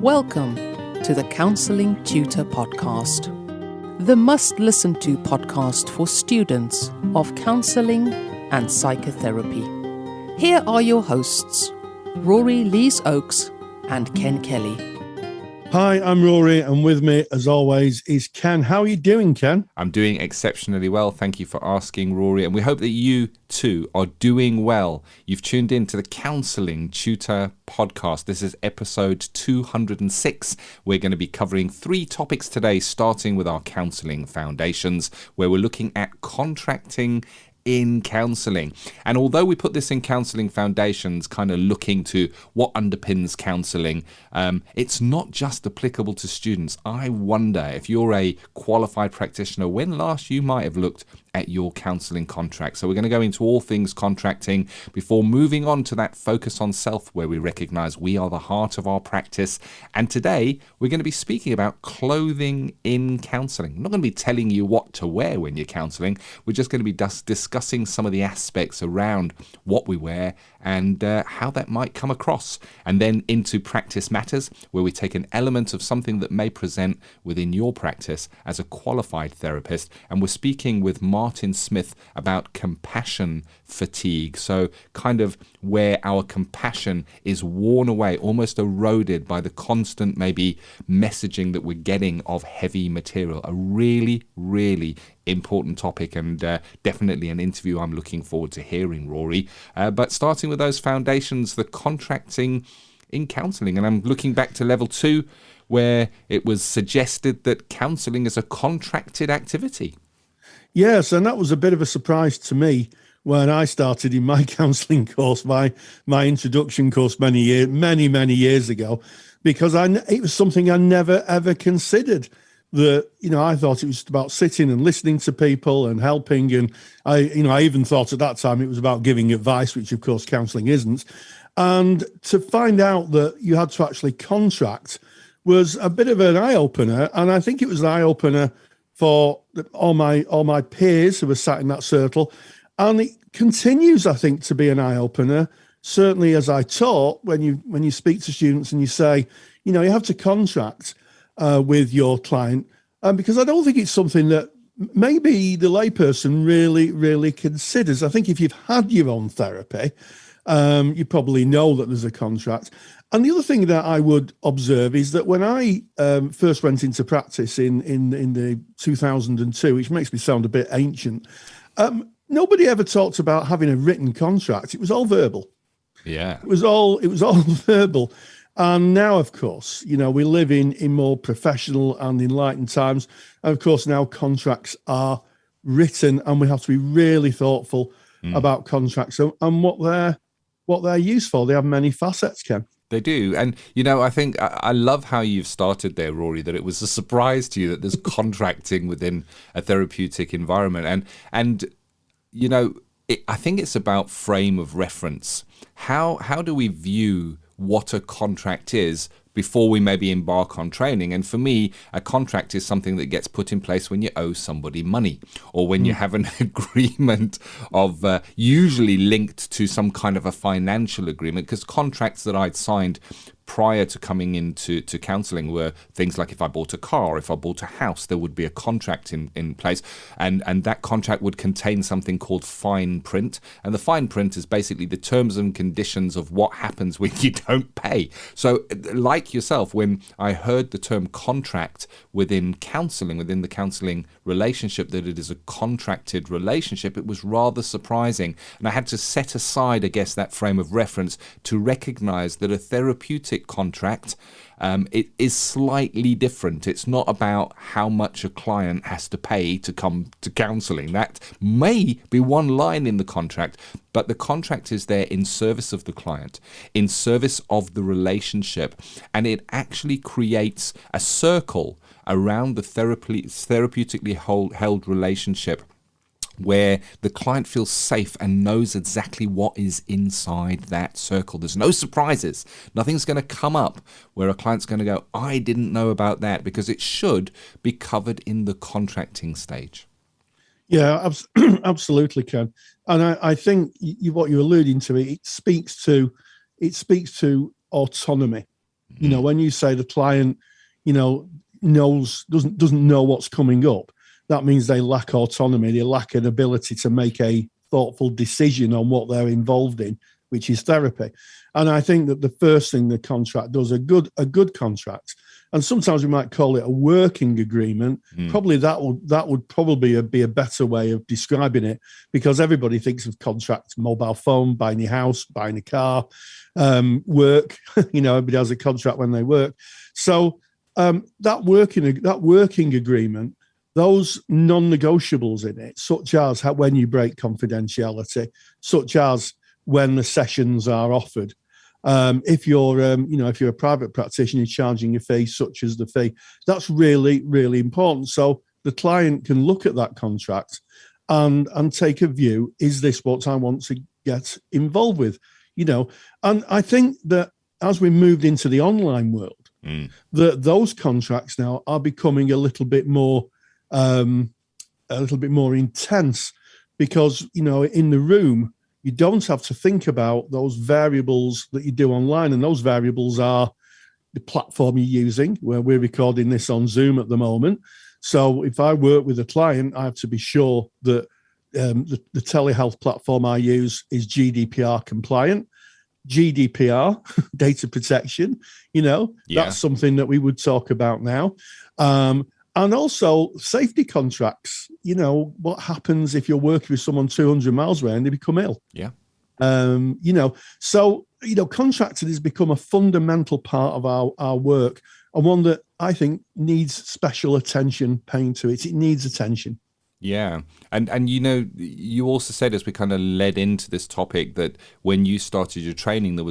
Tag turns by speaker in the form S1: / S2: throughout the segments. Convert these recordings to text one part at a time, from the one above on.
S1: Welcome to the Counselling Tutor Podcast, the must-listen-to podcast for students of counselling and psychotherapy. Here are your hosts, Rory Lees-Oakes and Ken Kelly.
S2: Hi, I'm Rory, and with me, as always, is Ken. How are you doing, Ken?
S3: I'm doing exceptionally well. Thank you for asking, Rory. And we hope that you, too, are doing well. You've tuned in to the Counselling Tutor Podcast. This is episode 206. We're going to be covering 3 topics today, starting with our Counselling Foundations, where we're looking at contracting in counselling. And although we put this in Counselling Foundations, kind of looking to what underpins counselling, it's not just applicable to students. I wonder if you're a qualified practitioner, when last you might have looked at your counselling contract. So we're going to go into all things contracting before moving on to that focus on self, where we recognise we are the heart of our practice. And today we're going to be speaking about clothing in counselling. I'm not going to be telling you what to wear when you're counselling. We're just going to be discussing some of the aspects around what we wear and how that might come across. And then into practice matters, where we take an element of something that may present within your practice as a qualified therapist. And we're speaking with Martin Smith about compassion fatigue. So kind of where our compassion is worn away, almost eroded by the constant maybe messaging that we're getting of heavy material. A really, really important topic, and definitely an interview I'm looking forward to hearing, Rory. But starting with those foundations, the contracting in counselling. And I'm looking back to level 2, where it was suggested that counselling is a contracted activity.
S2: Yes, and that was a bit of a surprise to me when I started in my counselling course, my introduction course many years ago, because it was something I never ever considered. I thought it was about sitting and listening to people and helping, and I even thought at that time it was about giving advice, which of course counselling isn't. And to find out that you had to actually contract was a bit of an eye opener, and I think it was an eye opener for all my peers who were sat in that circle. And it continues, I think, to be an eye-opener, certainly as I taught, when you speak to students and you say, you have to contract with your client, because I don't think it's something that maybe the layperson really, really considers. I think if you've had your own therapy, you probably know that there's a contract. And the other thing that I would observe is that when I first went into practice in the 2002, which makes me sound a bit ancient, nobody ever talked about having a written contract. It was all verbal.
S3: Yeah,
S2: it was all verbal. And now, of course, we live in more professional and enlightened times. And of course, now contracts are written, and we have to be really thoughtful about contracts and what they're used for. They have many facets, Ken.
S3: They do. And, I think I love how you've started there, Rory, that it was a surprise to you that there's contracting within a therapeutic environment. And I think it's about frame of reference. How do we view what a contract is before we maybe embark on training? And for me, a contract is something that gets put in place when you owe somebody money, or when you have an agreement of usually linked to some kind of a financial agreement, because contracts that I'd signed prior to coming into counselling were things like if I bought a car, if I bought a house, there would be a contract in place, and that contract would contain something called fine print, and the fine print is basically the terms and conditions of what happens when you don't pay. So like yourself, when I heard the term contract within counselling, within the counselling relationship, that it is a contracted relationship, it was rather surprising, and I had to set aside, I guess, that frame of reference to recognise that a therapeutic contract, it is slightly different. It's not about how much a client has to pay to come to counselling. That may be one line in the contract, but the contract is there in service of the client, in service of the relationship, and it actually creates a circle around the therapeutically held relationship, where the client feels safe and knows exactly what is inside that circle. There's no surprises. Nothing's going to come up where a client's going to go, I didn't know about that, because it should be covered in the contracting stage.
S2: Yeah, absolutely, Ken. And I think what you're alluding to, it speaks to autonomy. You know, when you say the client, you know, doesn't know what's coming up, that means they lack autonomy. They lack an ability to make a thoughtful decision on what they're involved in, which is therapy. And I think that the first thing the contract does, a good contract, and sometimes we might call it a working agreement. Probably that would probably be a better way of describing it, because everybody thinks of contract, mobile phone, buying a house, buying a car, work. You know, everybody has a contract when they work. So that working agreement, those non-negotiables in it, such as when you break confidentiality, such as when the sessions are offered. If you're a private practitioner charging a fee, such as the fee, that's really, really important. So the client can look at that contract and take a view: is this what I want to get involved with? You know, and I think that as we moved into the online world, that those contracts now are becoming a little bit more intense, because, you know, in the room, you don't have to think about those variables that you do online. And those variables are the platform you're using, where we're recording this on Zoom at the moment. So if I work with a client, I have to be sure that the telehealth platform I use is GDPR compliant. GDPR, data protection, you know, that's something that we would talk about now. And also safety contracts. You know, what happens if you're working with someone 200 miles away and they become ill?
S3: Yeah.
S2: You know, so, you know, contracting has become a fundamental part of our work, and one that I think needs special attention paying to it. It needs attention.
S3: Yeah. And you know, you also said, as we kind of led into this topic, that when you started your training, it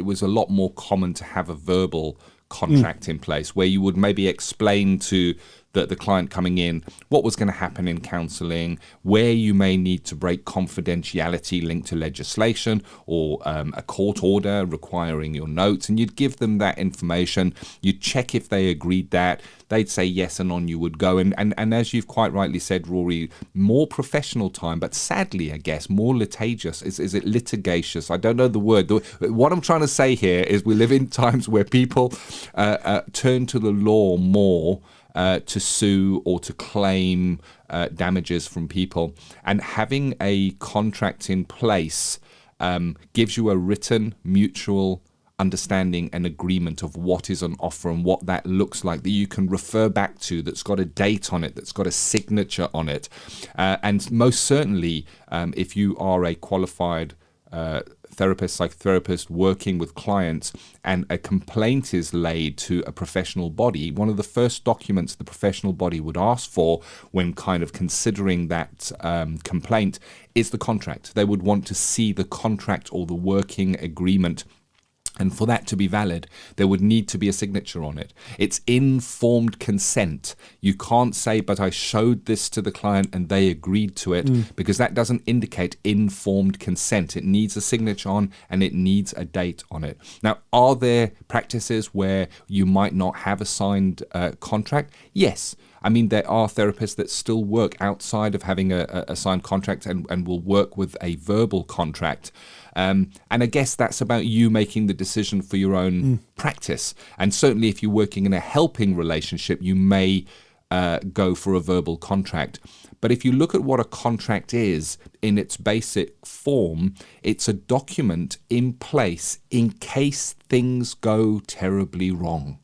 S3: was a lot more common to have a verbal contract in place, where you would maybe explain to the client coming in what was going to happen in counselling, where you may need to break confidentiality linked to legislation or a court order requiring your notes, and you'd give them that information. You'd check if they agreed that. They'd say yes, and on you would go. And as you've quite rightly said, Rory, more professional time, but sadly, I guess, more litigious. Is it litigious? I don't know the word. What I'm trying to say here is we live in times where people turn to the law more to sue or to claim damages from people. And having a contract in place gives you a written mutual understanding and agreement of what is on offer and what that looks like, that you can refer back to, that's got a date on it, that's got a signature on it. And most certainly, if you are a qualified therapist, psychotherapist working with clients, and a complaint is laid to a professional body, one of the first documents the professional body would ask for when kind of considering that complaint is the contract. They would want to see the contract or the working agreement. And for that to be valid, there would need to be a signature on it. It's informed consent. You can't say, but I showed this to the client and they agreed to it, because that doesn't indicate informed consent. It needs a signature on, and it needs a date on it. Now, are there practices where you might not have a signed contract? Yes. I mean, there are therapists that still work outside of having a signed contract and will work with a verbal contract. And I guess that's about you making the decision for your own practice. And certainly if you're working in a helping relationship, you may go for a verbal contract. But if you look at what a contract is in its basic form, it's a document in place in case things go terribly wrong.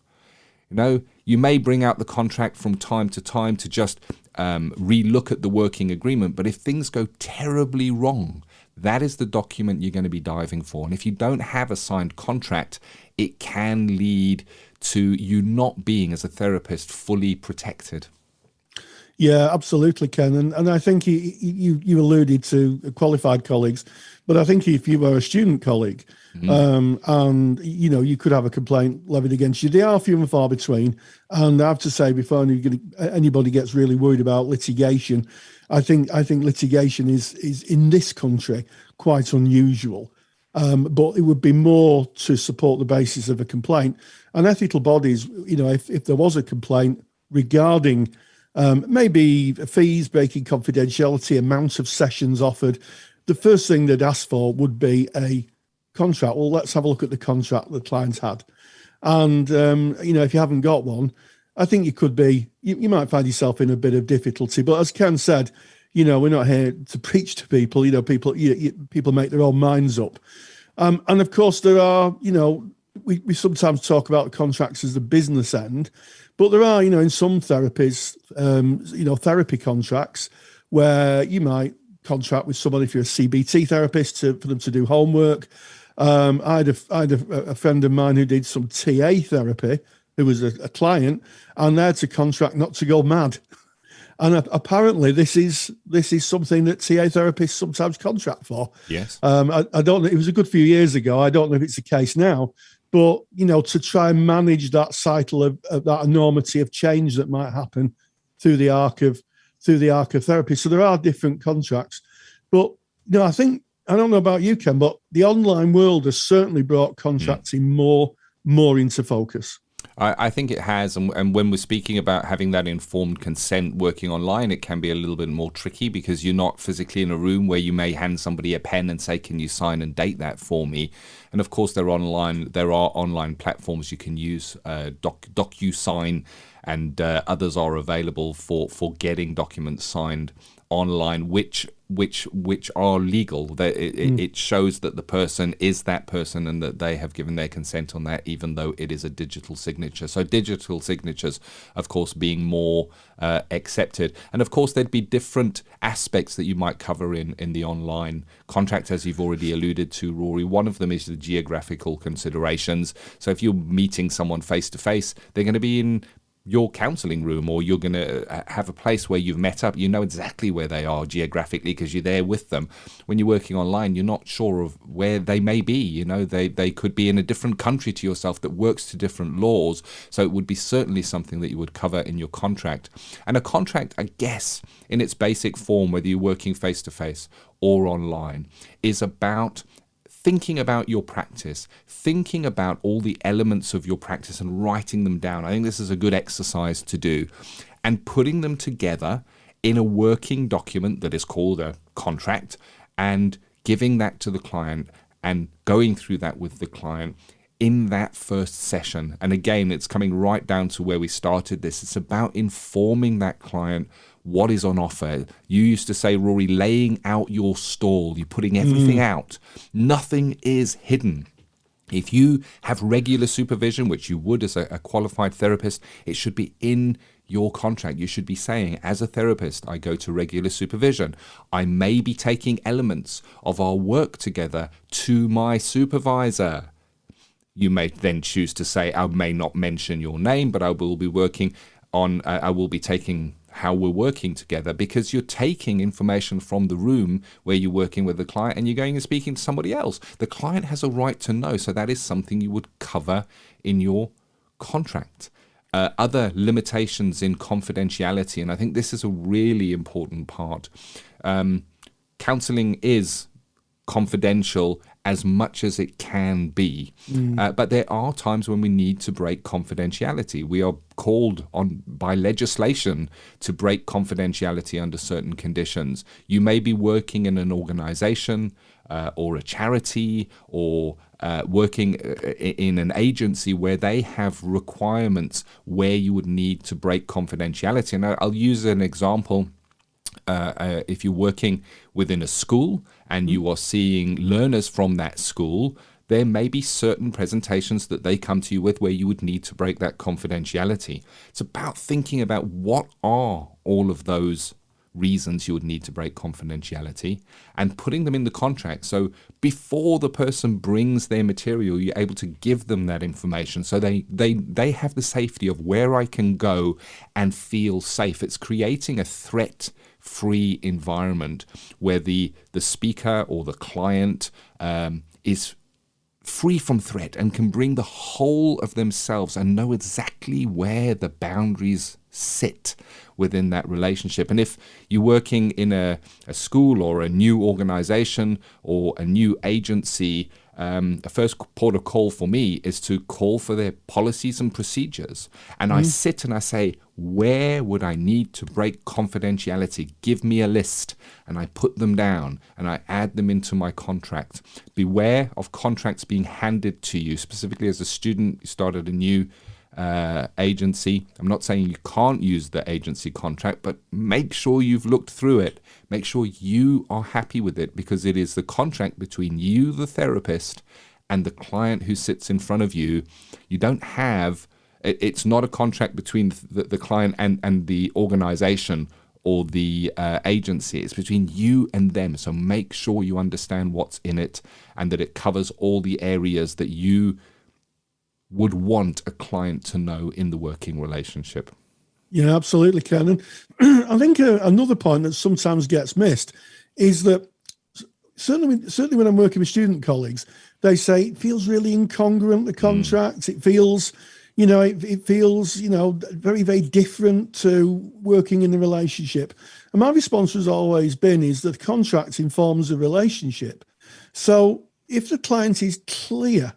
S3: You know, you may bring out the contract from time to time to just re-look at the working agreement. But if things go terribly wrong, that is the document you're going to be diving for. And if you don't have a signed contract, it can lead to you not being, as a therapist, fully protected.
S2: Yeah, absolutely, Ken. And I think you alluded to qualified colleagues, but I think if you were a student colleague, and you know, you could have a complaint levied against you, they are few and far between. And I have to say, before anybody gets really worried about litigation, I think litigation is in this country quite unusual. But it would be more to support the basis of a complaint. And ethical bodies, you know, if there was a complaint regarding maybe fees, breaking confidentiality, amount of sessions offered, the first thing they'd ask for would be a contract. Well, let's have a look at the contract the client had. And, if you haven't got one, I think you might find yourself in a bit of difficulty. But as Ken said, we're not here to preach to people. People make their own minds up. And of course, there are, we sometimes talk about contracts as the business end, but there are, in some therapies, therapy contracts where you might contract with someone if you're a CBT therapist for them to do homework. I had a friend of mine who did some TA therapy, who was a client, and they had to contract not to go mad. And apparently, this is something that TA therapists sometimes contract for.
S3: Yes.
S2: I don't know. It was a good few years ago. I don't know if it's the case now. But to try and manage that cycle of that enormity of change that might happen through the arc of therapy. So there are different contracts. But I think, I don't know about you, Ken, but the online world has certainly brought contracting more into focus.
S3: I think it has, and when we're speaking about having that informed consent working online, it can be a little bit more tricky because you're not physically in a room where you may hand somebody a pen and say, can you sign and date that for me? And of course, there are online platforms you can use, DocuSign, and others are available for getting documents signed online, which are legal. It shows that the person is that person and that they have given their consent on that, even though it is a digital signature. So digital signatures, of course, being more accepted. And of course, there'd be different aspects that you might cover in the online contract, as you've already alluded to, Rory. One of them is the geographical considerations. So if you're meeting someone face to face, they're going to be in your counselling room, or you're going to have a place where you've met up. You know exactly where they are geographically because you're there with them. When you're working online, you're not sure of where they may be. They could be in a different country to yourself that works to different laws. So it would be certainly something that you would cover in your contract. And a contract, I guess, in its basic form, whether you're working face to face or online, is about thinking about your practice, thinking about all the elements of your practice and writing them down. I think this is a good exercise to do, and putting them together in a working document that is called a contract, and giving that to the client and going through that with the client in that first session. And again, it's coming right down to where we started this. It's about informing that client what is on offer. You used to say, Rory, laying out your stall. You're putting everything out. Nothing is hidden. If you have regular supervision, which you would as a qualified therapist, it should be in your contract. You should be saying, as a therapist, I go to regular supervision. I may be taking elements of our work together to my supervisor. You may then choose to say, I may not mention your name, but I will be taking how we're working together, because you're taking information from the room where you're working with the client and you're going and speaking to somebody else. The client has a right to know, so that is something you would cover in your contract. Other limitations in confidentiality, and I think this is a really important part. Counselling is confidential as much as it can be. But there are times when we need to break confidentiality. We are called on by legislation to break confidentiality under certain conditions. You may be working in an organization or a charity or working in an agency where they have requirements where you would need to break confidentiality. And I'll use an example. If you're working within a school and you are seeing learners from that school, there may be certain presentations that they come to you with where you would need to break that confidentiality. It's about thinking about what are all of those reasons you would need to break confidentiality and putting them in the contract. So before the person brings their material, you're able to give them that information so they have the safety of where I can go and feel safe. It's creating a threat-free environment where the speaker or the client is free from threat and can bring the whole of themselves and know exactly where the boundaries sit within that relationship. And if you're working in a school or a new organization or a new agency, a first port of call for me is to call for their policies and procedures. And I sit and I say, where would I need to break confidentiality? Give me a list. And I put them down and I add them into my contract. Beware of contracts being handed to you, specifically as a student. You started a new agency. I'm not saying you can't use the agency contract, but make sure you've looked through it. Make sure you are happy with it, because it is the contract between you, the therapist, and the client who sits in front of you. You don't have, it's not a contract between the client and the organization or the agency. It's between you and them. So make sure you understand what's in it and that it covers all the areas that you would want a client to know in the working relationship.
S2: Yeah, absolutely, Ken. And I think another point that sometimes gets missed is that certainly when I'm working with student colleagues, they say it feels really incongruent, the contract. It feels, it feels, very, very different to working in a relationship. And my response has always been is that the contract informs a relationship. So if the client is clear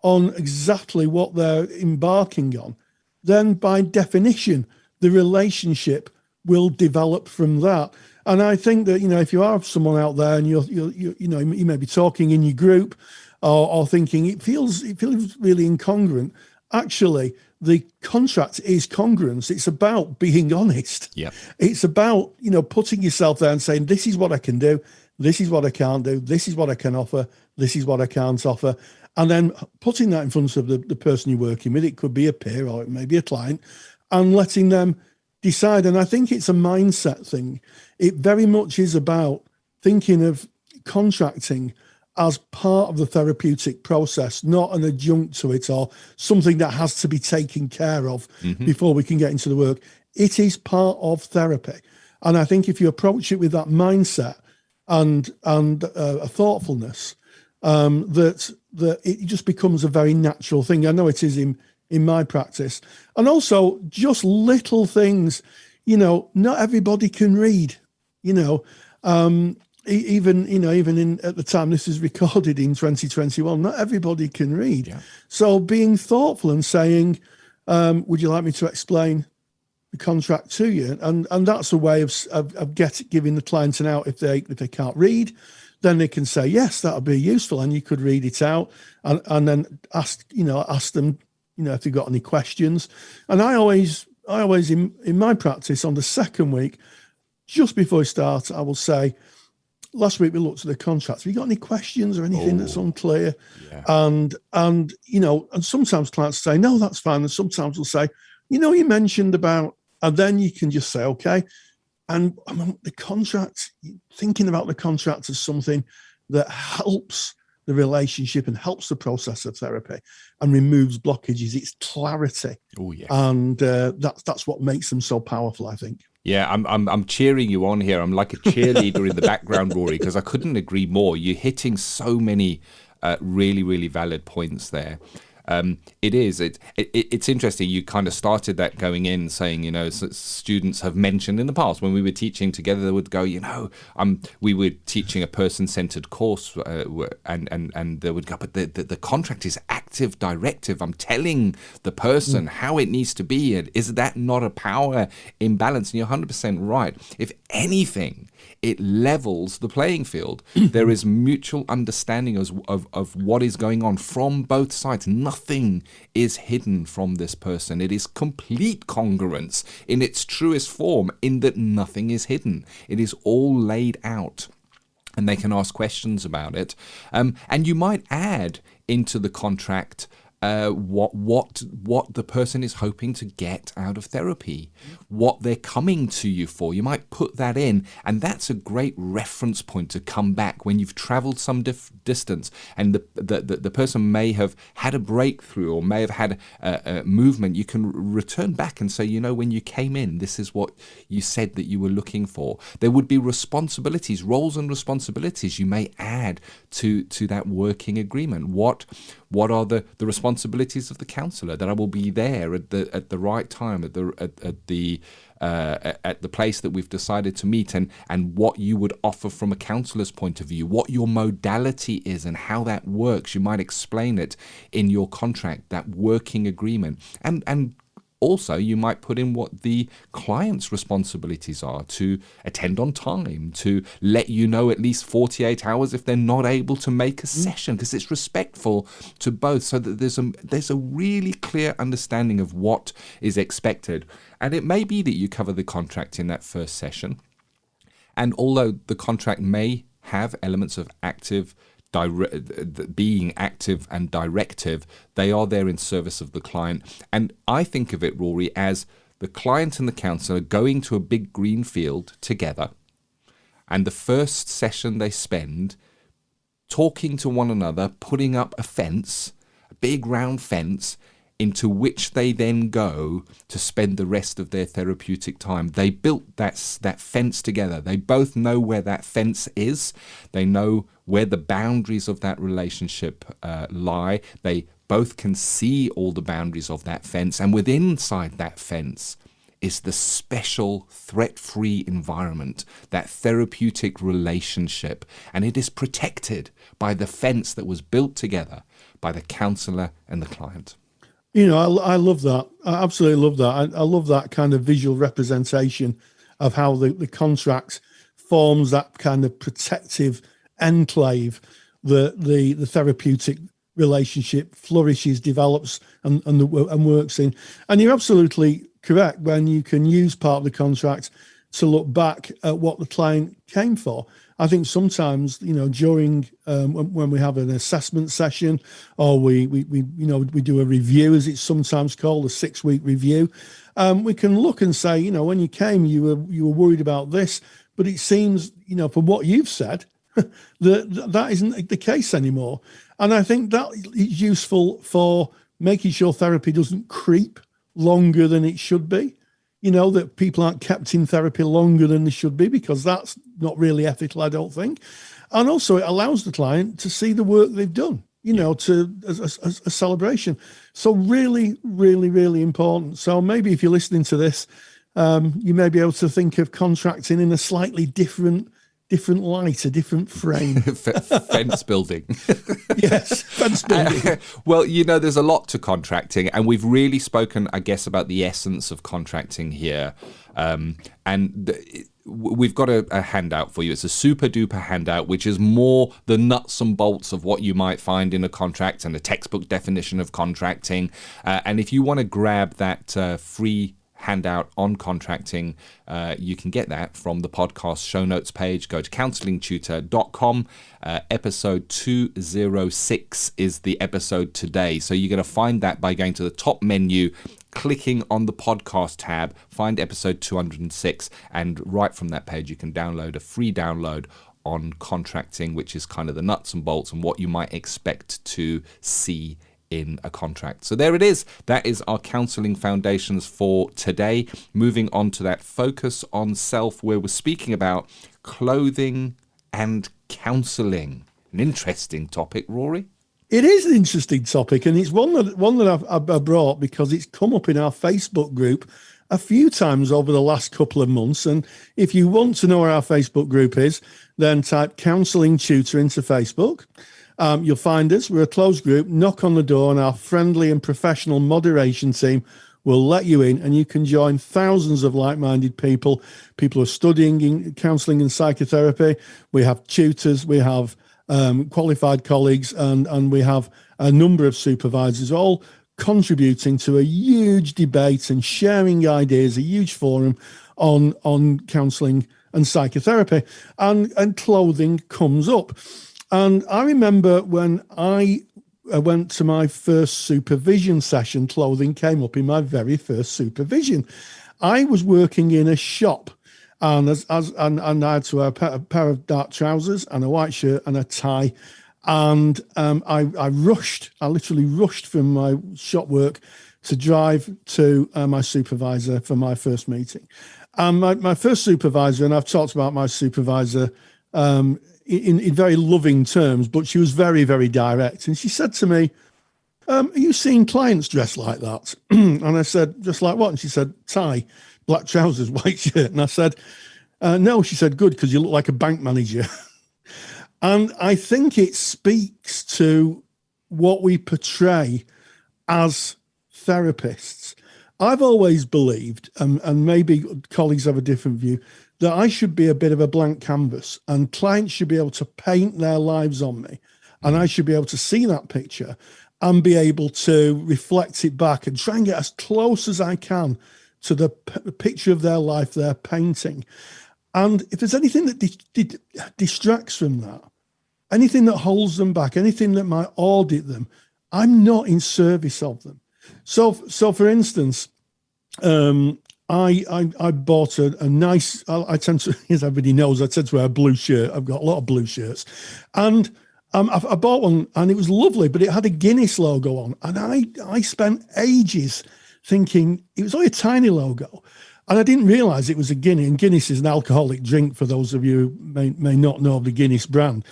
S2: on exactly what they're embarking on, then by definition, the relationship will develop from that. And I think that, if you are someone out there and you may be talking in your group or thinking it feels really incongruent, actually the contract is congruence. It's about being honest.
S3: Yeah.
S2: It's about, putting yourself there and saying, this is what I can do. This is what I can't do. This is what I can offer. This is what I can't offer. And then putting that in front of the person you're working with, it could be a peer or it may be a client, and letting them decide. And I think it's a mindset thing. It very much is about thinking of contracting as part of the therapeutic process, not an adjunct to it or something that has to be taken care of before we can get into the work. It is part of therapy. And I think if you approach it with that mindset and a thoughtfulness, that it just becomes a very natural thing. I know it is in my practice. And also just little things, not everybody can read, even at the time this is recorded in 2021, not everybody can read.
S3: Yeah.
S2: So being thoughtful and saying, would you like me to explain the contract to you? And that's a way of giving the client an out if they can't read. Then they can say, yes, that would be useful. And you could read it out and then ask them, if they've got any questions. And I always in my practice on the second week, just before I start, I will say, last week we looked at the contract. Have you got any questions or anything that's unclear?
S3: Yeah.
S2: And sometimes clients say, no, that's fine. And sometimes they'll say, you mentioned about, and then you can just say, okay. And the contract, thinking about the contract as something that helps the relationship and helps the process of therapy and removes blockages, it's clarity.
S3: Oh, yeah.
S2: And that's what makes them so powerful, I think.
S3: Yeah, I'm cheering you on here. I'm like a cheerleader in the background, Rory, because I couldn't agree more. You're hitting so many really, really valid points there. It's interesting. You kind of started that going in saying, students have mentioned in the past when we were teaching together, they would go, we were teaching a person-centered course and they would go, but the contract is active directive. I'm telling the person how it needs to be. And is that not a power imbalance? And you're 100% right. If anything, it levels the playing field. There is mutual understanding of what is going on from both sides. Nothing is hidden from this person. It is complete congruence in its truest form, in that nothing is hidden. It is all laid out, and they can ask questions about it. And you might add into the contract what the person is hoping to get out of therapy, what they're coming to you for. You might put that in, and that's a great reference point to come back when you've traveled some distance and the person may have had a breakthrough or may have had a movement. You can return back and say, when you came in, this is what you said that you were looking for. There would be responsibilities, roles and responsibilities you may add to that working agreement. What are the responsibilities responsibilities of the counsellor, that I will be there at the right time, at the place that we've decided to meet, and what you would offer from a counsellor's point of view, what your modality is and how that works. You might explain it in your contract, that working agreement, and also, you might put in what the client's responsibilities are: to attend on time, to let you know at least 48 hours if they're not able to make a session, because it's respectful to both, so that there's a really clear understanding of what is expected. And it may be that you cover the contract in that first session. And although the contract may have elements of being active and directive, they are there in service of the client. And I think of it, Rory, as the client and the counsellor going to a big green field together, and the first session they spend talking to one another, putting up a fence, a big round fence, into which they then go to spend the rest of their therapeutic time. They built that fence together. They both know where that fence is. They know where the boundaries of that relationship lie. They both can see all the boundaries of that fence. And within inside that fence is the special threat-free environment, that therapeutic relationship. And it is protected by the fence that was built together by the counsellor and the client.
S2: You know, I love that. I absolutely love that. I love that kind of visual representation of how the contract forms that kind of protective enclave, the therapeutic relationship flourishes, develops, and works in. And you're absolutely correct when you can use part of the contract to look back at what the client came for. I think sometimes, you know, during when we have an assessment session, or we do a review, as it's sometimes called, a 6-week review, we can look and say, you know, when you came, you were worried about this, but it seems, you know, from what you've said, that isn't the case anymore. And I think that is useful for making sure therapy doesn't creep longer than it should be. You know, that people aren't kept in therapy longer than they should be, because that's not really ethical, I don't think. And also it allows the client to see the work they've done, you know, as a celebration. So really, really, really important. So maybe if you're listening to this, you may be able to think of contracting in a slightly different light, a different frame.
S3: Fence building.
S2: Yes, fence building.
S3: Well, you know, there's a lot to contracting, and we've really spoken, I guess, about the essence of contracting here. We've got a handout for you. It's a super duper handout, which is more the nuts and bolts of what you might find in a contract and a textbook definition of contracting. And if you want to grab that free handout on contracting, you can get that from the podcast show notes page. Go to counsellingtutor.com. Episode 206 is the episode today. So you're going to find that by going to the top menu, clicking on the podcast tab, find episode 206, and right from that page you can download a free download on contracting, which is kind of the nuts and bolts and what you might expect to see in a contract. So there it is. That is our Counselling Foundations for today. Moving on to that focus on self, where we're speaking about clothing and counselling. An interesting topic, Rory.
S2: It is an interesting topic, and it's one that I've brought because it's come up in our Facebook group a few times over the last couple of months. And if you want to know where our Facebook group is, then type Counselling Tutor into Facebook. You'll find us. We're a closed group. Knock on the door, and our friendly and professional moderation team will let you in, and you can join thousands of like-minded people who are studying in counselling and psychotherapy. We have tutors, we have qualified colleagues, and we have a number of supervisors, all contributing to a huge debate and sharing ideas, a huge forum on counselling and psychotherapy. And clothing comes up. And I remember when I went to my first supervision session, clothing came up in my very first supervision. I was working in a shop, and I had to wear a pair of dark trousers and a white shirt and a tie. And I literally rushed from my shop work to drive to my supervisor for my first meeting. And my first supervisor, and I've talked about my supervisor in very loving terms, but she was very, very direct. And she said to me, Are you seeing clients dressed like that? And I said, just like what? And she said, tie, black trousers, white shirt. And I said, no. She said, good, because you look like a bank manager. And I think it speaks to what we portray as therapists. I've always believed, and maybe colleagues have a different view, that I should be a bit of a blank canvas and clients should be able to paint their lives on me. And I should be able to see that picture and be able to reflect it back and try and get as close as I can to the picture of their life they're painting. And if there's anything that distracts from that, anything that holds them back, anything that might audit them, I'm not in service of them. So for instance, I bought a nice, I tend to, as everybody knows, I tend to wear a blue shirt. I've got a lot of blue shirts. And I bought one and it was lovely, but it had a Guinness logo on. And I spent ages thinking it was only a tiny logo. And I didn't realize it was a Guinness. And Guinness is an alcoholic drink for those of you who may not know of the Guinness brand.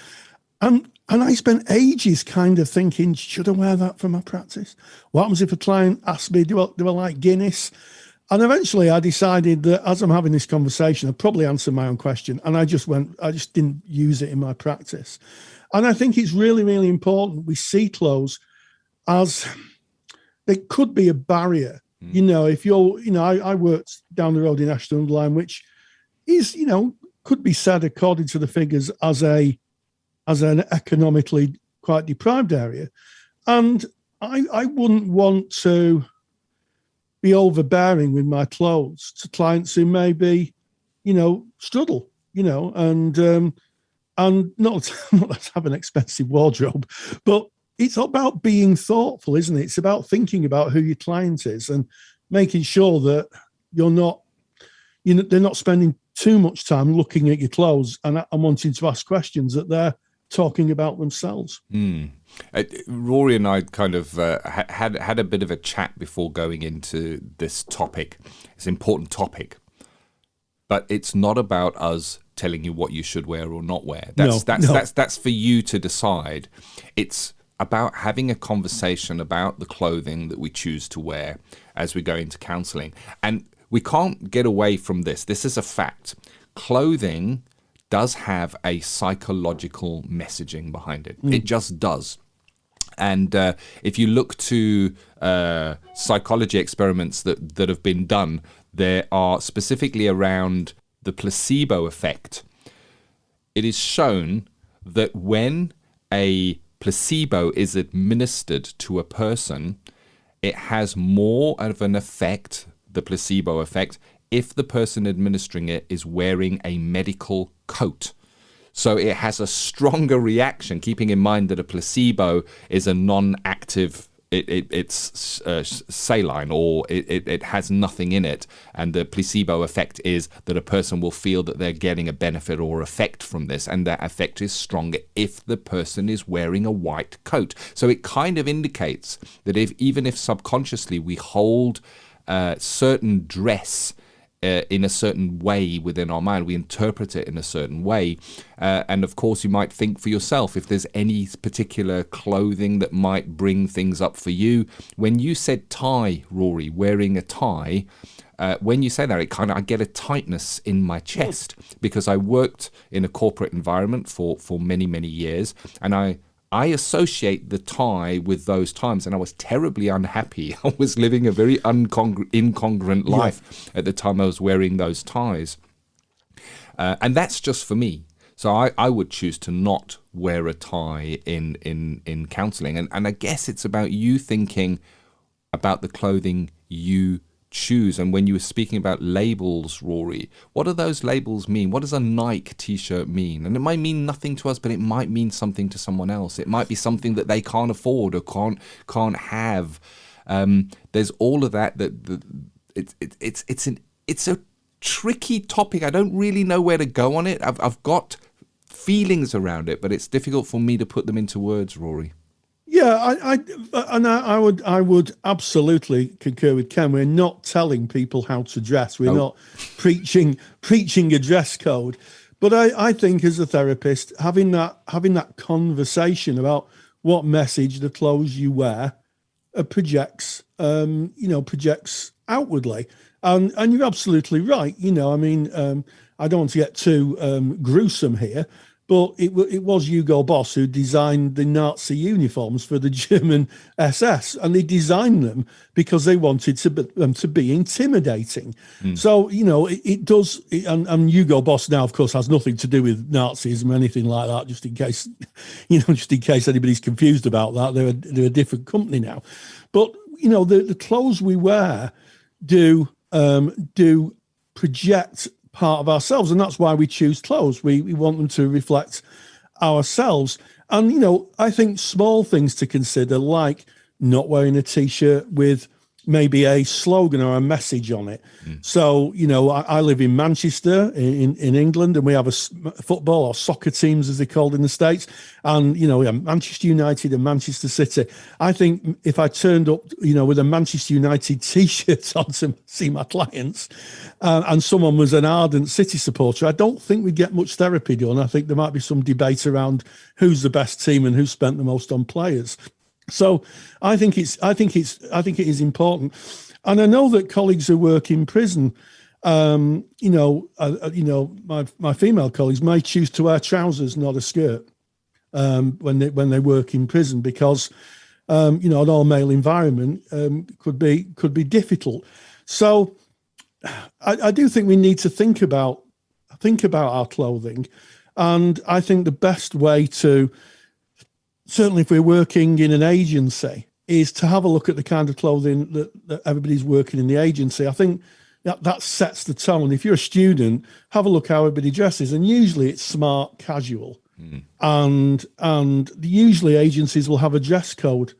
S2: And I spent ages kind of thinking, should I wear that for my practice? What happens if a client asks me, do I like Guinness? And eventually I decided that as I'm having this conversation, I'd probably answer my own question. And I just didn't use it in my practice. And I think it's really, really important. We see clothes as they could be a barrier. You know, if you're, I worked down the road in Ashton-under-Lyne, which is, could be said according to the figures as an economically quite deprived area. And I wouldn't want to be overbearing with my clothes to clients who maybe, struggle, and not to have an expensive wardrobe, but it's about being thoughtful, isn't it? It's about thinking about who your client is and making sure that they're not spending too much time looking at your clothes and wanting to ask questions, that they're talking about themselves.
S3: Rory and I kind of had a bit of a chat before going into this topic. It's an important topic, but it's not about us telling you what you should wear or not wear. That's for you to decide. It's about having a conversation about the clothing that we choose to wear as we go into counselling. And we can't get away from this. This is a fact. Clothing does have a psychological messaging behind it. It just does. And if you look to psychology experiments that have been done, there are specifically around the placebo effect. It is shown that when a placebo is administered to a person, it has more of an effect, the placebo effect, if the person administering it is wearing a medical coat. So it has a stronger reaction, keeping in mind that a placebo is a non-active, it's saline, or it has nothing in it. And the placebo effect is that a person will feel that they're getting a benefit or effect from this. And that effect is stronger if the person is wearing a white coat. So it kind of indicates that even if subconsciously we hold certain dress in a certain way within our mind, we interpret it in a certain way. And of course, you might think for yourself if there's any particular clothing that might bring things up for you. When you said tie, Rory, wearing a tie, when you say that, I get a tightness in my chest, because I worked in a corporate environment for many, many years, and I associate the tie with those times, and I was terribly unhappy. I was living a very incongruent life at the time I was wearing those ties. And that's just for me. So I would choose to not wear a tie in counselling. And I guess it's about you thinking about the clothing you choose. And when you were speaking about labels, Rory, what do those labels mean? What does a Nike t-shirt mean? And it might mean nothing to us, but it might mean something to someone else. It might be something that they can't afford or can't have. There's all of that. It's a tricky topic. I don't really know where to go on it. I've got feelings around it, but it's difficult for me to put them into words, Rory.
S2: Yeah, I would absolutely concur with Ken. We're not telling people how to dress. We're not preaching a dress code. But I think as a therapist, having that conversation about what message the clothes you wear projects outwardly. And you're absolutely right. I don't want to get too gruesome here, but it was Hugo Boss who designed the Nazi uniforms for the German SS, and they designed them because they wanted them to be intimidating. So, it does, and Hugo Boss now, of course, has nothing to do with Nazism or anything like that, just in case anybody's confused about that. They're a different company now. But, the clothes we wear do project part of ourselves, and that's why we choose clothes. We want them to reflect ourselves. And I think small things to consider, like not wearing a t-shirt with maybe a slogan or a message on it. So I live in Manchester in England, and we have a football or soccer teams, as they're called in the States, and we have Manchester United and Manchester City. I think if I turned up with a Manchester United t-shirt on to see my clients, and someone was an ardent City supporter, I don't think we'd get much therapy done. I think there might be some debate around who's the best team and who spent the most on players. So I think it is important. And I know that colleagues who work in prison, my female colleagues may choose to wear trousers, not a skirt, when they work in prison, because an all-male environment could be difficult. So I do think we need to think about our clothing, and I think the best way to, certainly if we're working in an agency, is to have a look at the kind of clothing that everybody's working in the agency. I think that sets the tone. If you're a student, have a look how everybody dresses, and usually it's smart, casual. And usually agencies will have a dress code.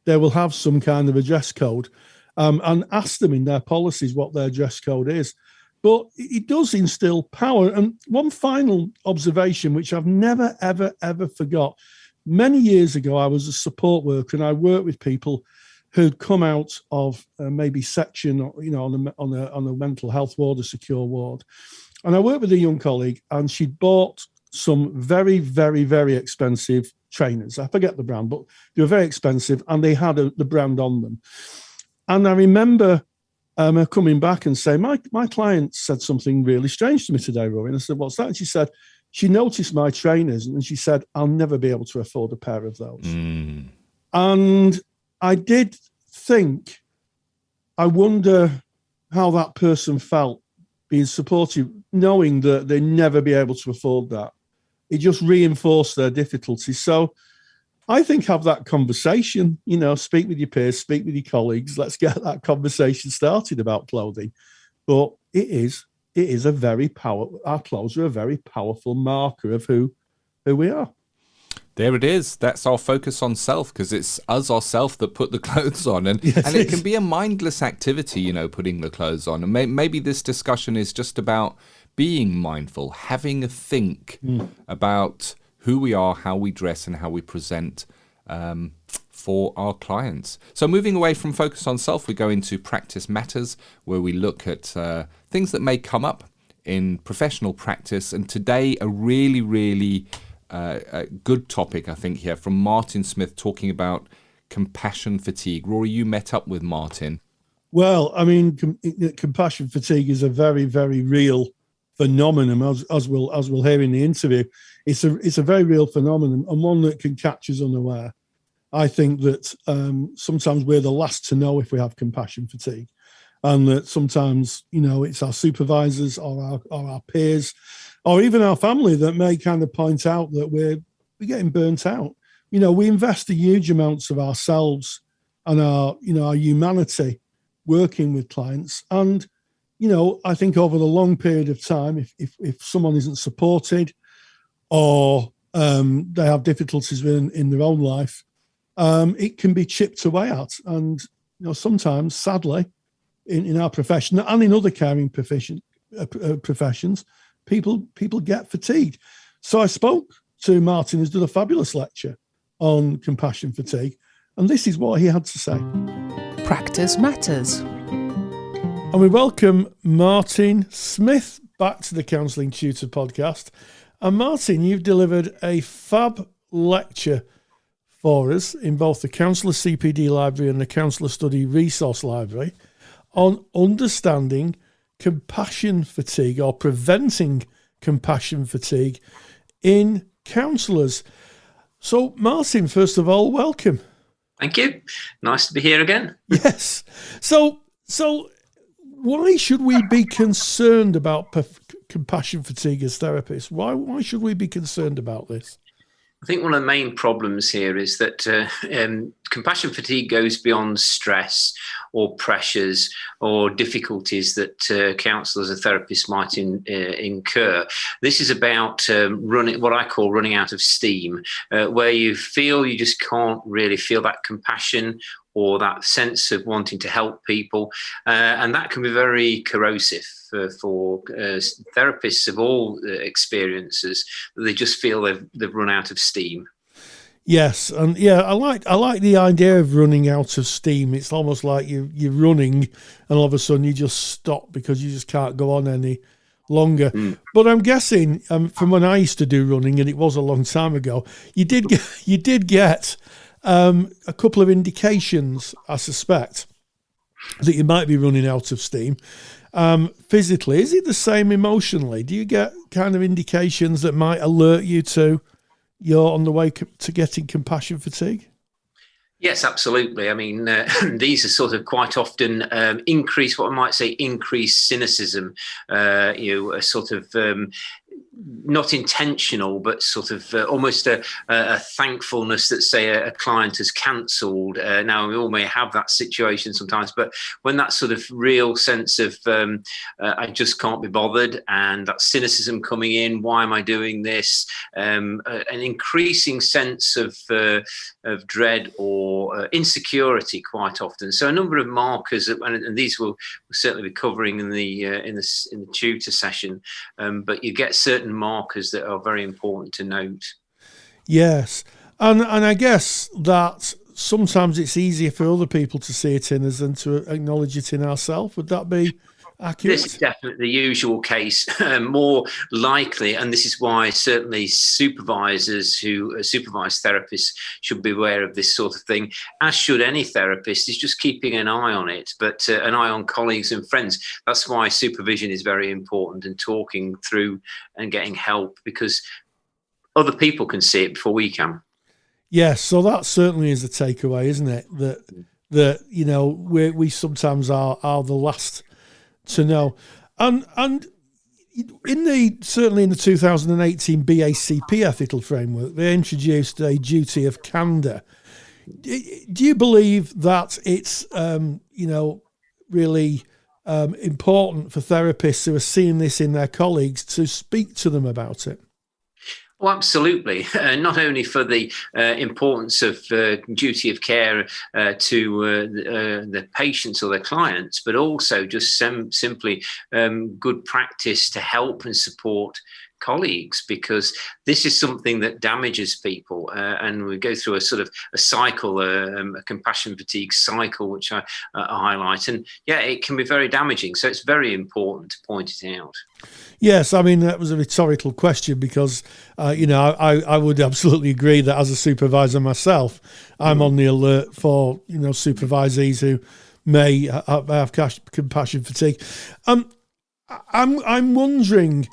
S2: They will have some kind of a dress code, and ask them in their policies what their dress code is. But it does instill power. And one final observation, which I've never, ever, ever forgot. Many years ago, I was a support worker, and I worked with people who'd come out of maybe section, on a mental health ward, a secure ward. And I worked with a young colleague, and she'd bought some very, very, very expensive trainers. I forget the brand, but they were very expensive, and they had the brand on them. And I remember her coming back and saying, my client said something really strange to me today, Rory. And I said, what's that? And she said, she noticed my trainers, and she said, I'll never be able to afford a pair of those. And I did think, I wonder how that person felt being supportive, knowing that they'd never be able to afford that. It just reinforced their difficulties. So I think have that conversation, speak with your peers, speak with your colleagues. Let's get that conversation started about clothing. But it is our clothes are a very powerful marker of who we are.
S3: There it is. That's our focus on self, because it's us ourselves that put the clothes on. And it can be a mindless activity, putting the clothes on. And maybe this discussion is just about being mindful, having a think about who we are, how we dress, and how we present for our clients. So moving away from focus on self, we go into practice matters, where we look at things that may come up in professional practice. And today, a really, really good topic, I think, here from Martin Smith, talking about compassion fatigue. Rory, you met up with Martin.
S2: Well, I mean, compassion fatigue is a very, very real phenomenon, as we'll hear in the interview. It's a very real phenomenon, and one that can catch us unaware. I think that sometimes we're the last to know if we have compassion fatigue, and that sometimes, it's our supervisors or our peers or even our family that may kind of point out that we're getting burnt out. We invest a huge amounts of ourselves and our humanity working with clients. And, I think over the long period of time, if someone isn't supported or they have difficulties in their own life, it can be chipped away at. And, sometimes, sadly, in our profession and in other caring professions, people get fatigued. So I spoke to Martin, who's done a fabulous lecture on compassion fatigue, and this is what he had to say.
S1: Practice matters.
S2: And we welcome Martin Smith back to the Counselling Tutor Podcast. And Martin, you've delivered a fab lecture for us in both the Counsellor CPD Library and the Counsellor Study Resource Library on understanding compassion fatigue or preventing compassion fatigue in counsellors. So, Martin, first of all, welcome.
S4: Thank you. Nice to be here again.
S2: Yes. So why should we be concerned about compassion fatigue as therapists? Why should we be concerned about this?
S4: I think one of the main problems here is that compassion fatigue goes beyond stress or pressures or difficulties that counsellors or therapists might incur. This is about what I call running out of steam, where you feel you just can't really feel that compassion or that sense of wanting to help people. And that can be very corrosive for therapists of all experiences. They just feel they've run out of steam.
S2: Yes, and yeah, I like the idea of running out of steam. It's almost like you're running, and all of a sudden you just stop because you just can't go on any longer. But I'm guessing from when I used to do running, and it was a long time ago, you did get a couple of indications, I suspect, that you might be running out of steam. Physically, is it the same emotionally? Do you get kind of indications that might alert you to you're on the way to getting compassion fatigue?
S4: Yes, absolutely. I mean, these are sort of quite often increased cynicism, a sort of not intentional, but sort of almost a thankfulness that, say, a client has cancelled. Now, we all may have that situation sometimes, but when that sort of real sense of I just can't be bothered, and that cynicism coming in, why am I doing this? An increasing sense of dread or insecurity quite often. So a number of markers, and these we'll certainly be covering in the tutor session, but you get certain markers that are very important to note. Yes,
S2: and I guess that sometimes it's easier for other people to see it in us than to acknowledge it in ourselves. Would that be accurate?
S4: This is definitely the usual case, more likely, and this is why certainly supervisors who supervise therapists should be aware of this sort of thing, as should any therapist, is just keeping an eye on it, but an eye on colleagues and friends. That's why supervision is very important, and talking through and getting help, because other people can see it before we can.
S2: Yes, so that certainly is the takeaway, isn't it? That you know, we sometimes are the last to know, and certainly in the 2018 BACP ethical framework, they introduced a duty of candour. Do you believe that it's really important for therapists who are seeing this in their colleagues to speak to them about it?
S4: Well, absolutely. Not only for the importance of duty of care to the patients or their clients, but also just simply good practice to help and support colleagues, because this is something that damages people, and we go through a sort of a cycle, a compassion fatigue cycle, which I highlight, and yeah, it can be very damaging. So it's very important to point it out.
S2: Yes, I mean, that was a rhetorical question because, I would absolutely agree that as a supervisor myself, I'm on the alert for, supervisees who may have compassion fatigue. I'm wondering,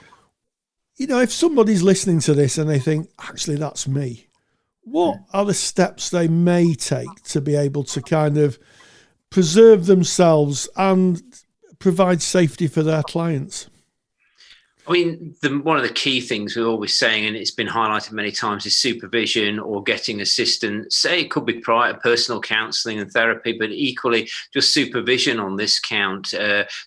S2: if somebody's listening to this and they think, actually, that's me, what are the steps they may take to be able to kind of preserve themselves and provide safety for their clients?
S4: I mean, one of the key things we're always saying, and it's been highlighted many times, is supervision or getting assistance. Say it could be prior personal counselling and therapy, but equally just supervision on this count,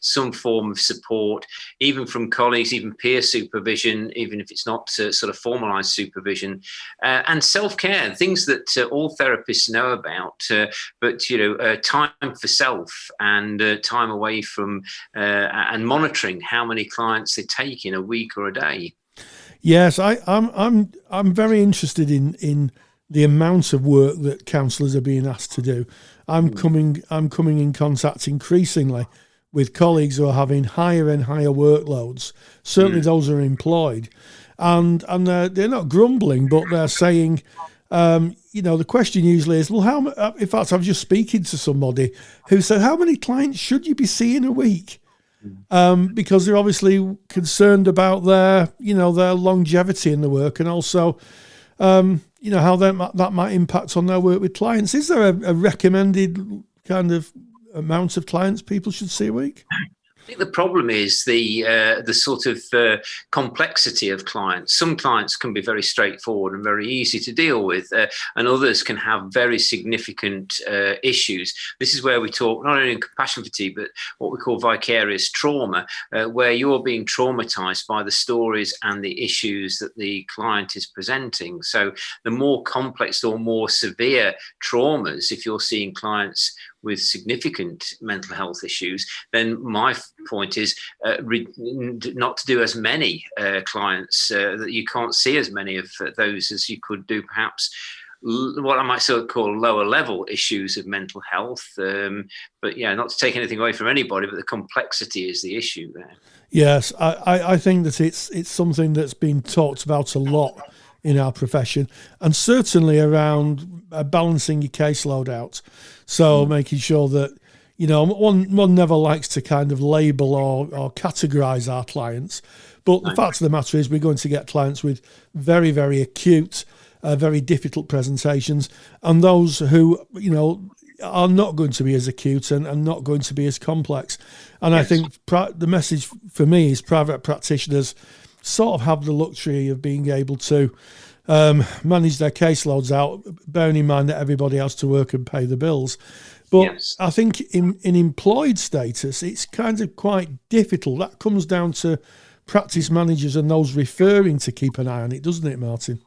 S4: some form of support, even from colleagues, even peer supervision, even if it's not sort of formalised supervision, and self-care, things that all therapists know about, but, time for self and time away from and monitoring how many clients they take in a week or a day.
S2: Yes, I'm very interested in the amount of work that counsellors are being asked to do. I'm coming in contact increasingly with colleagues who are having higher and higher workloads. Certainly those who are employed, and they're not grumbling, but they're saying, the question usually is, well, in fact, I was just speaking to somebody who said, how many clients should you be seeing a week? Because they're obviously concerned about their longevity in the work, and also, how that might impact on their work with clients. Is there a recommended kind of amount of clients people should see a week?
S4: I think the problem is the sort of complexity of clients. Some clients can be very straightforward and very easy to deal with, and others can have very significant issues. This is where we talk not only in compassion fatigue, but what we call vicarious trauma, where you're being traumatized by the stories and the issues that the client is presenting. So the more complex or more severe traumas, if you're seeing clients with significant mental health issues, then my point is not to do as many clients, that you can't see as many of those as you could do perhaps what I might sort of call lower level issues of mental health. But yeah, not to take anything away from anybody, but the complexity is the issue there.
S2: Yes, I think that it's something that's been talked about a lot in our profession, and certainly around balancing your caseload out. So making sure that, one never likes to kind of label or categorize our clients. But the fact of the matter is we're going to get clients with very, very acute, very difficult presentations, and those who, are not going to be as acute and not going to be as complex. And yes. I think the message for me is private practitioners sort of have the luxury of being able to manage their caseloads out, bearing in mind that everybody has to work and pay the bills. But yes. I think in employed status, it's kind of quite difficult. That comes down to practice managers and those referring to keep an eye on it, doesn't it, Martin?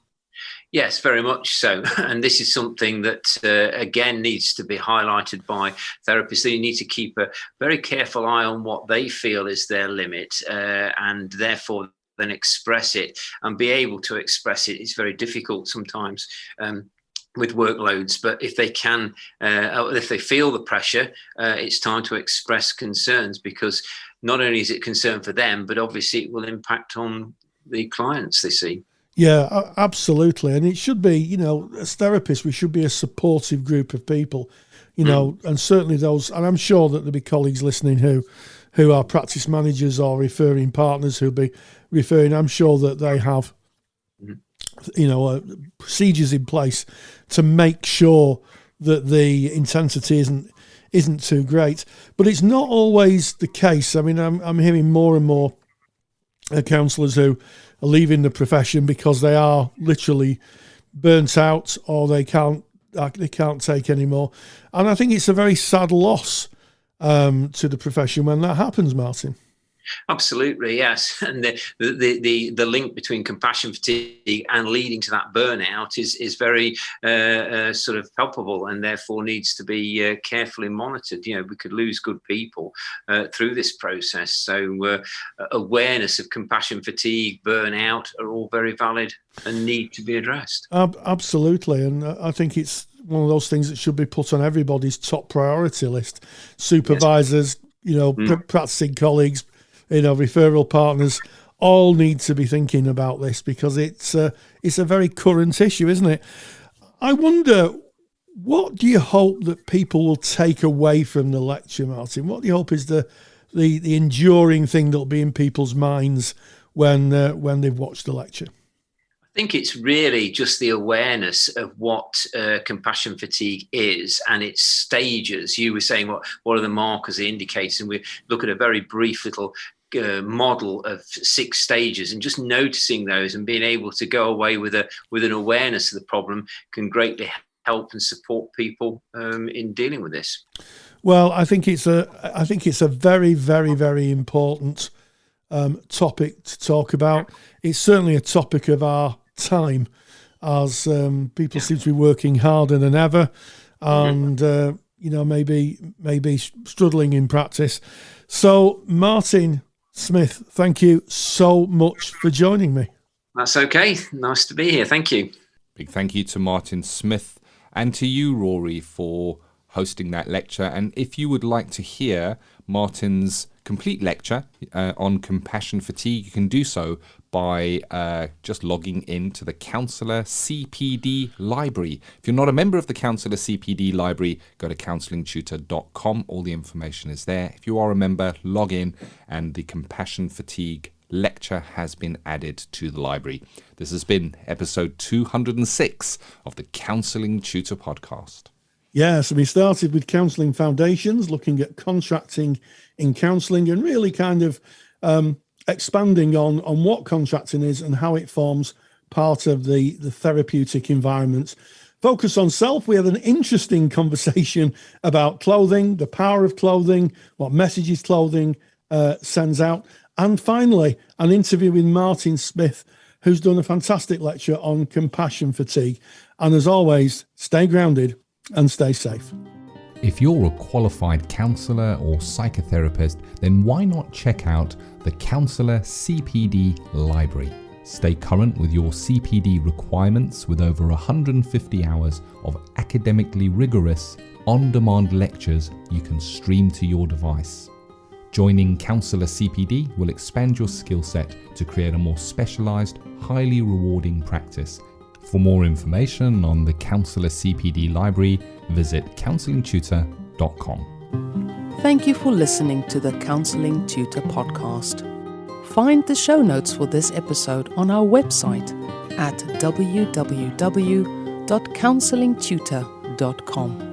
S4: Yes, very much so. And this is something that, again, needs to be highlighted by therapists. They need to keep a very careful eye on what they feel is their limit, and therefore then express it and be able to express it. It's very difficult sometimes with workloads, but if they can, if they feel the pressure, it's time to express concerns, because not only is it concern for them, but obviously it will impact on the clients they see.
S2: Yeah, absolutely. And it should be, as therapists, we should be a supportive group of people, and certainly those, and I'm sure that there'll be colleagues listening who are practice managers or referring partners who'll be referring. I'm sure that they have, procedures in place to make sure that the intensity isn't too great. But it's not always the case. I mean, I'm hearing more and more counsellors who are leaving the profession because they are literally burnt out, or they can't take any more. And I think it's a very sad loss to the profession when that happens, Martin.
S4: Absolutely, yes. And the link between compassion fatigue and leading to that burnout is very sort of palpable, and therefore needs to be carefully monitored. We could lose good people through this process. So awareness of compassion fatigue, burnout are all very valid and need to be addressed.
S2: Absolutely. And I think it's one of those things that should be put on everybody's top priority list. Supervisors, yes. Practicing colleagues, referral partners, all need to be thinking about this, because it's a very current issue, isn't it? I wonder, what do you hope that people will take away from the lecture, Martin? What do you hope is the enduring thing that'll be in people's minds when they've watched the lecture?
S4: I think it's really just the awareness of what compassion fatigue is and its stages. You were saying what are the markers, the indicators, and we look at a very brief little model of 6 stages, and just noticing those and being able to go away with an awareness of the problem can greatly help and support people in dealing with this.
S2: Well, I think it's a very, very, very important topic to talk about. It's certainly a topic of our time, as people seem to be working harder than ever, and maybe struggling in practice. So, Martin Smith, thank you so much for joining me.
S4: That's okay. Nice to be here. Thank you.
S3: Big thank you to Martin Smith, and to you, Rory, for hosting that lecture. And if you would like to hear Martin's complete lecture on compassion fatigue, you can do so by just logging into the Counsellor CPD library. If you're not a member of the Counsellor CPD library, go to counsellingtutor.com. All the information is there. If you are a member, log in, and the compassion fatigue lecture has been added to the library. This has been episode 206 of the Counselling Tutor Podcast.
S2: Yeah, so we started with Counselling Foundations, looking at contracting in counselling and really kind of expanding on what contracting is and how it forms part of the therapeutic environment. Focus on self. We had an interesting conversation about clothing, the power of clothing, what messages clothing sends out. And finally, an interview with Martin Smith, who's done a fantastic lecture on compassion fatigue. And as always, stay grounded and stay safe.
S5: If you're a qualified counsellor or psychotherapist, then why not check out the Counselor CPD Library? Stay current with your CPD requirements with over 150 hours of academically rigorous, on-demand lectures you can stream to your device. Joining Counselor CPD will expand your skill set to create a more specialised, highly rewarding practice. For more information on the Counselor CPD Library, visit counsellingtutor.com.
S1: Thank you for listening to the Counselling Tutor Podcast. Find the show notes for this episode on our website at www.counsellingtutor.com.